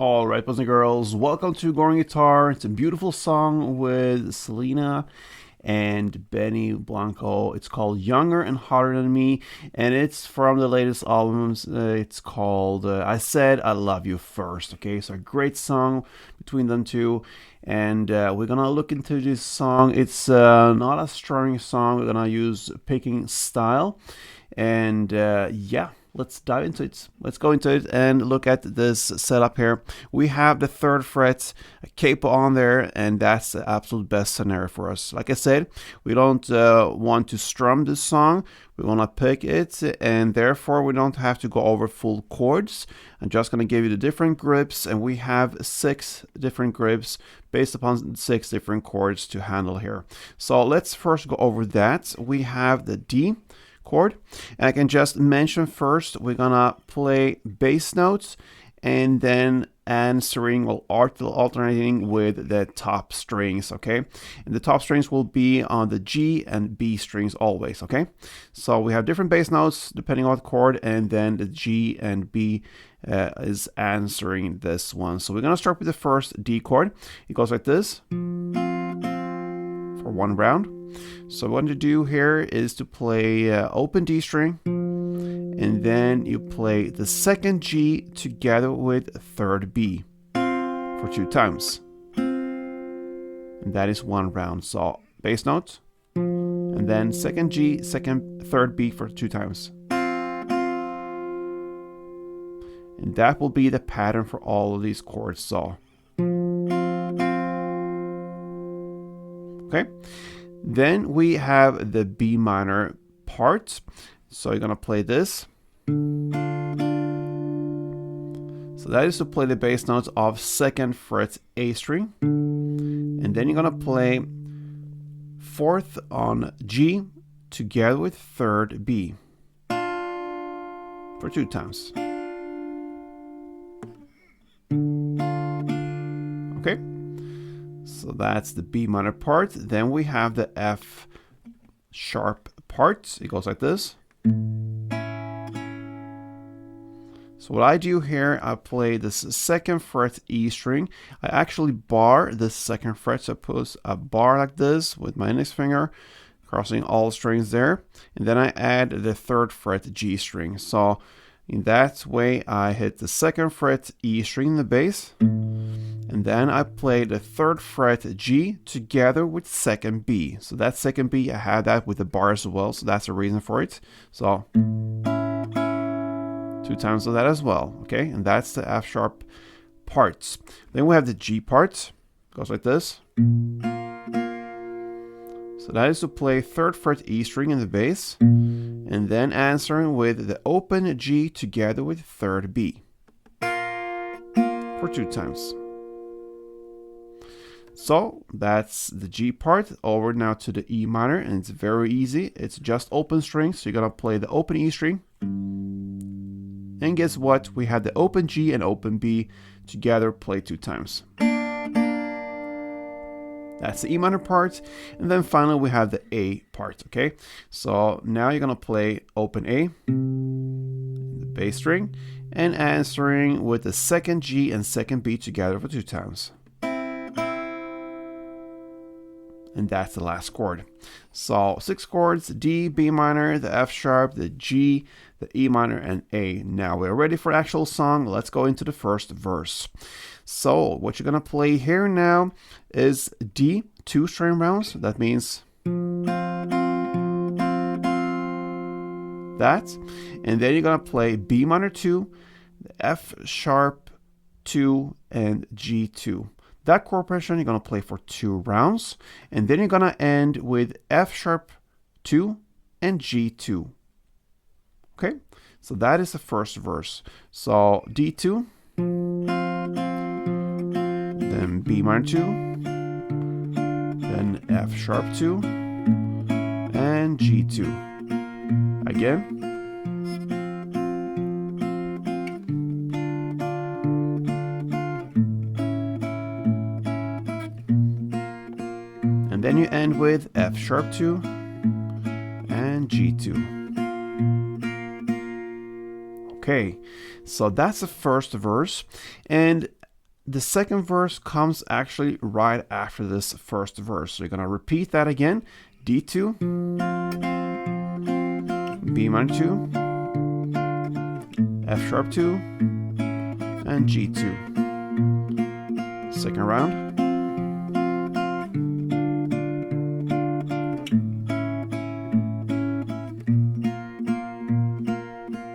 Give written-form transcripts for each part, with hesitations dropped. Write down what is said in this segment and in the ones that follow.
All right, boys and girls, welcome to Going Guitar. It's a beautiful song with Selena and Benny Blanco. It's called Younger and Hotter Than Me, and it's from the latest albums. It's called I Said I Love You First. Okay, so a great song between them two, and we're gonna look into this song. It's not a strumming song. We're gonna use picking style, and yeah, let's dive into it. Let's go into it and look at this setup here. We have the third fret capo on there, and that's the absolute best scenario for us. Like I said, we don't want to strum this song. We want to pick it, and therefore we don't have to go over full chords. I'm just going to give you the different grips, and we have 6 different grips based upon 6 different chords to handle here. So let's first go over that. We have the D chord, and I can just mention first we're gonna play bass notes and then answering or alternating with the top strings. Okay, and the top strings will be on the G and B strings always. Okay, so we have different bass notes depending on the chord, and then the G and B is answering this one. So we're gonna start with the first D chord. It goes like this for one round. So what to do here is to play open D string, and then you play the second G together with third B for 2 times. And that is one round. So bass note, and then second G, third B for 2 times. And that will be the pattern for all of these chords. So, okay. Then we have the B minor part. So you're going to play this. So that is to play the bass notes of 2nd fret A string. And then you're going to play 4th on G together with 3rd B for 2 times. Okay. So that's the B minor part. Then we have the F sharp part. It goes like this. So what I do here, I play this 2nd fret E string. I actually bar this 2nd fret. So I put a bar like this with my index finger, crossing all strings there. And then I add the 3rd fret G string. So in that way, I hit the 2nd fret E string in the bass. And then I play the 3rd fret G together with 2nd B. So that 2nd B, I have that with the bar as well. So that's the reason for it. So 2 times of that as well. Okay, and that's the F sharp parts. Then we have the G part. Goes like this. So that is to play 3rd fret E string in the bass. And then answering with the open G together with 3rd B for 2 times. So that's the G part. Over now to the E minor, and it's very easy. It's just open strings, so you're gonna play the open E string. And guess what? We had the open G and open B together played 2 times. That's the E minor part. And then finally we have the A part, okay? So now you're gonna play open A, the bass string, and answering with the 2nd G and 2nd B together for 2 times. And that's the last chord. So 6 chords: D, B minor, the F sharp, the G, the E minor, and A. Now we're ready for the actual song. Let's go into the first verse. So what you're gonna play here now is D 2 string rounds. That means that. And then you're gonna play B minor 2, the F sharp 2, and G2. That chord progression you're going to play for 2 rounds, and then you're going to end with F sharp 2 and G2. Okay, so that is the first verse. So D2, then B minor 2, then F sharp 2, and G2. Again. And then you end with F sharp 2 and G2. Okay, so that's the first verse. And the second verse comes actually right after this first verse. So you're going to repeat that again. D2, B minor 2, F sharp 2, and G2. Second round.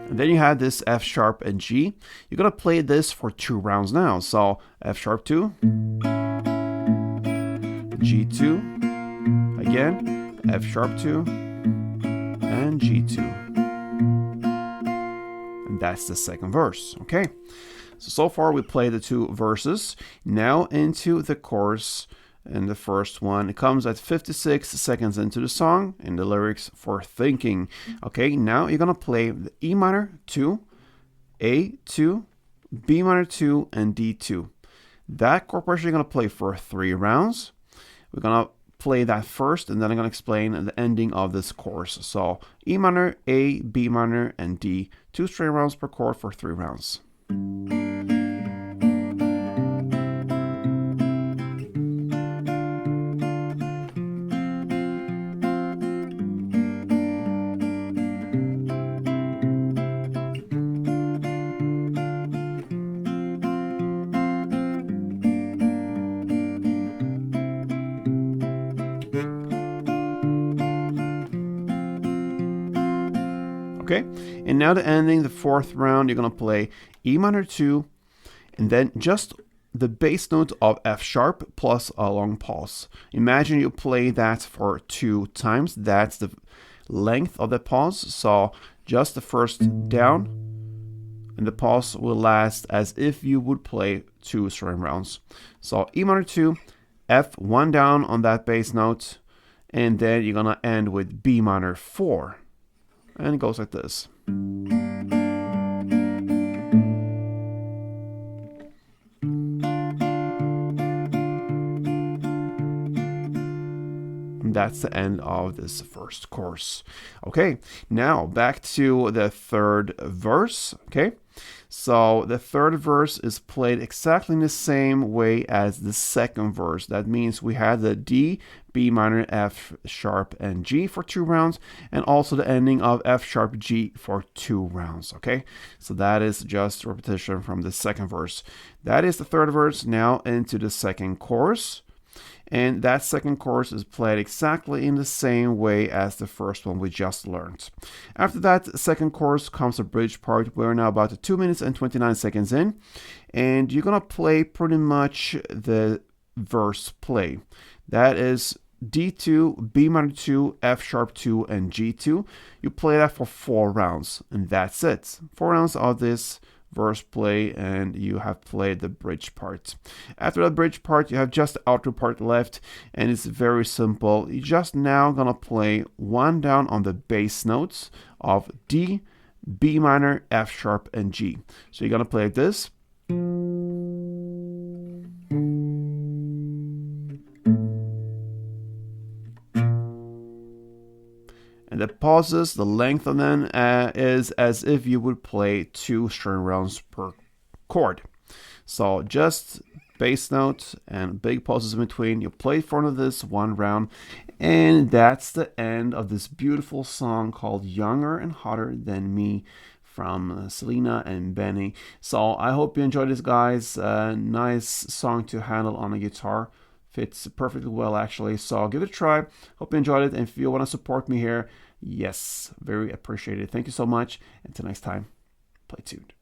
And then you have this F sharp and G. You're going to play this for 2 rounds now. So F sharp 2, G2, again, F sharp 2, and G2. And that's the second verse, okay? So far we played the 2 verses. Now into the chorus. And the first one, it comes at 56 seconds into the song, and the lyrics for thinking. Okay, now you're gonna play the E minor 2, A2, B minor 2, and D2. That chord progression you're gonna play for 3 rounds. We're gonna play that first, and then I'm gonna explain the ending of this chorus. So E minor, A, B minor, and D. 2 straight rounds per chord for 3 rounds. Okay, and now the ending, the 4th round, you're gonna play E minor 2, and then just the bass note of F sharp plus a long pause. Imagine you play that for 2 times. That's the length of the pause. So just the first down, and the pause will last as if you would play 2 straight rounds. So E minor 2, F 1 down on that bass note, and then you're gonna end with B minor 4. And it goes like this. And that's the end of this first course. Okay, now back to the 3rd verse. Okay, so the 3rd verse is played exactly in the same way as the 2nd verse. That means we had the D, B minor, F sharp, and G for 2 rounds, and also the ending of F sharp, G for 2 rounds. Okay, so that is just repetition from the 2nd verse. That is the 3rd verse. Now into the 2nd chorus. And that 2nd chorus is played exactly in the same way as the first one we just learned. After that 2nd chorus comes a bridge part. We're now about 2 minutes and 29 seconds in. And you're going to play pretty much the verse play. That is D2, B minor 2, F sharp 2, and G2. You play that for 4 rounds. And that's it. 4 rounds of this verse play, and you have played the bridge part. After the bridge part, you have just the outro part left, and it's very simple. You're just now gonna play 1 down on the bass notes of D, B minor, F sharp, and G. So you're gonna play like this. And the pauses, the length of them is as if you would play 2 string rounds per chord. So just bass note and big pauses in between. You play for this 1 round, and that's the end of this beautiful song called Younger and Hotter Than Me from Selena and Benny. So I hope you enjoyed this, guys. Nice song to handle on a guitar. Fits perfectly well, actually. So give it a try. Hope you enjoyed it. And if you want to support me here, yes, very appreciated. Thank you so much. Until next time, play tuned.